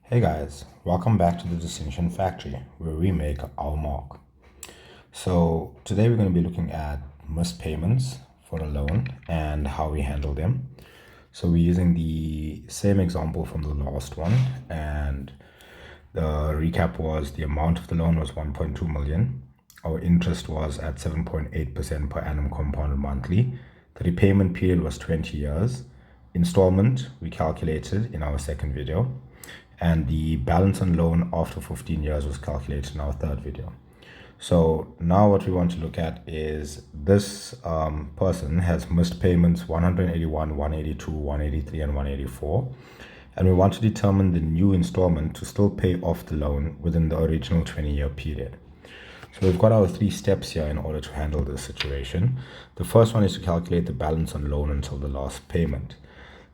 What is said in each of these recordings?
Hey guys, welcome back to the Distinction Factory where we make our mark. So today we're going to be looking at missed payments for a loan and how we handle them. So we're using the same example from the last one, and the recap was the amount of the loan was 1.2 million. Our interest was at 7.8% per annum compounded monthly. The repayment period was 20 years. Installment we calculated in our second video, and the balance on loan after 15 years was calculated in our third video. So now what we want to look at is this person has missed payments 181, 182, 183, and 184. And we want to determine the new installment to still pay off the loan within the original 20-year period. So we've got our three steps here in order to handle this situation. The first one is to calculate the balance on loan until the last payment.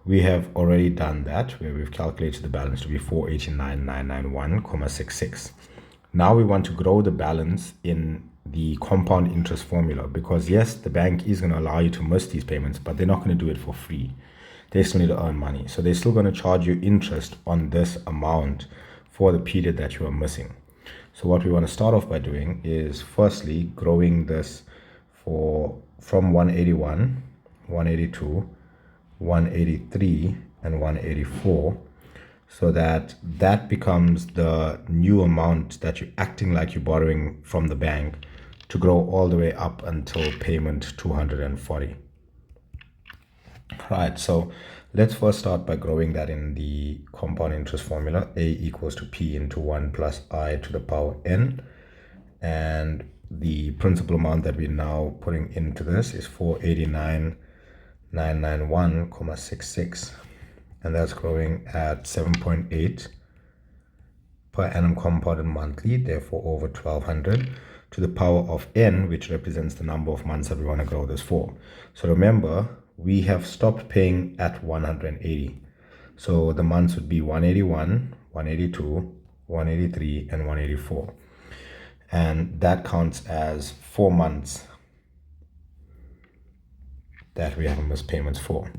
We have already done that, where we've calculated the balance to be 489,991,66. Now we want to grow the balance in the compound interest formula, because yes, the bank is going to allow you to miss these payments, but they're not going to do it for free. They still need to earn money. So they're still going to charge you interest on this amount for the period that you are missing. So what we want to start off by doing is firstly growing this from 181, 182, 183 and 184, so that becomes the new amount that you're acting like you're borrowing from the bank to grow all the way up until payment 240. Right, so let's first start by growing that in the compound interest formula. A equals to P into 1 plus I to the power n, and the principal amount that we're now putting into this is 489,991,66, and that's growing at 7.8 per annum compounded monthly, therefore over 1200 to the power of n, which represents the number of months that we want to grow this for. So remember, we have stopped paying at 180. So the months would be 181, 182, 183, and 184. And that counts as 4 months that we have missed payments for.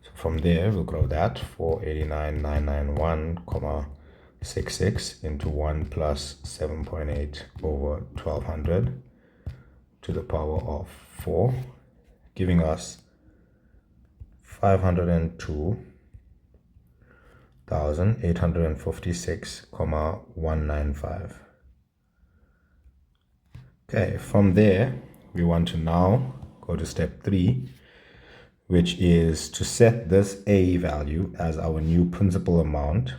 So from there, we'll grow that 489,991,66 into 1 plus 7.8 over 1200 to the power of 4, giving us 502,856,195. Okay, from there, we want to now go to step 3, which is to set this A value as our new principal amount.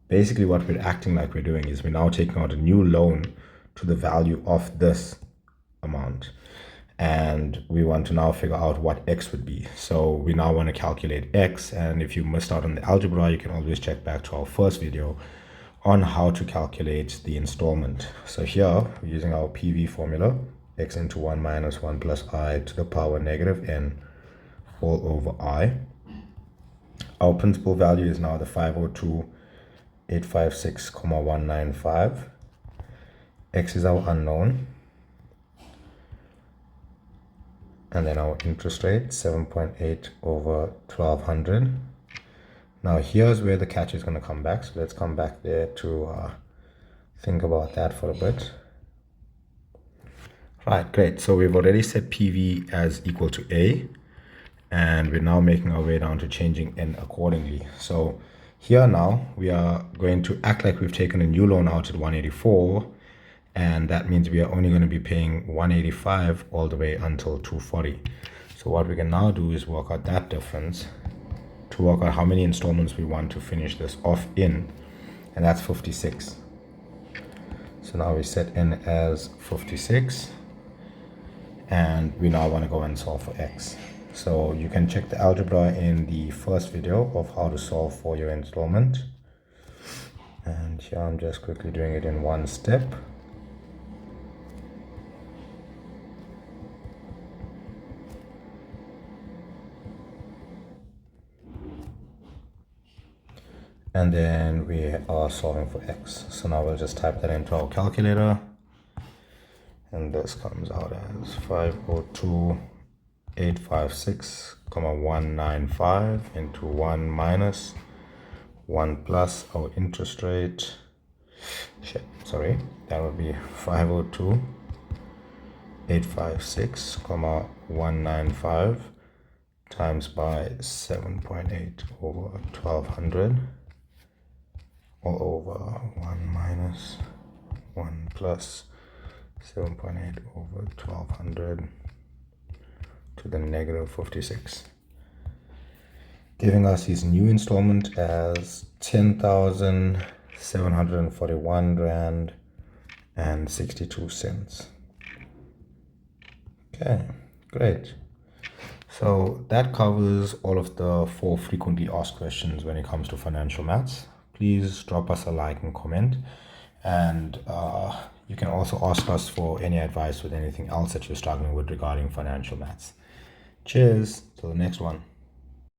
Basically, what we're acting like we're doing is we're now taking out a new loan to the value of this amount. And we want to now figure out what X would be. So we now want to calculate X. And if you missed out on the algebra, you can always check back to our first video on how to calculate the installment. So here, we're using our PV formula, X into 1 minus 1 plus I to the power negative n all over I. Our principal value is now the 502,856,195. X is our unknown. And then our interest rate, 7.8 over 1200. Now here's where the catch is going to come back. So let's come back there to think about that for a bit. Right, great. So we've already set PV as equal to A, and we're now making our way down to changing N accordingly. So here now we are going to act like we've taken a new loan out at 184, and that means we are only going to be paying 185 all the way until 240. So what we can now do is work out that difference to work out how many installments we want to finish this off in, and that's 56. So now we set N as 56, and we now want to go and solve for X. So you can check the algebra in the first video of how to solve for your installment. And here I'm just quickly doing it in one step. And then we are solving for X. So now we'll just type that into our calculator. And this comes out as 502,856,195 into 1 minus 1 plus our interest rate. That would be 502,856,195 times by 7.8 over 1200, all over 1 minus 1 plus 7.8 over 1200 to the negative 56, giving us his new installment as 10,741 rand and 62 cents. Okay, great. So that covers all of the 4 frequently asked questions when it comes to financial maths. Please drop us a like and comment, and you can also ask us for any advice with anything else that you're struggling with regarding financial maths. Cheers, till the next one.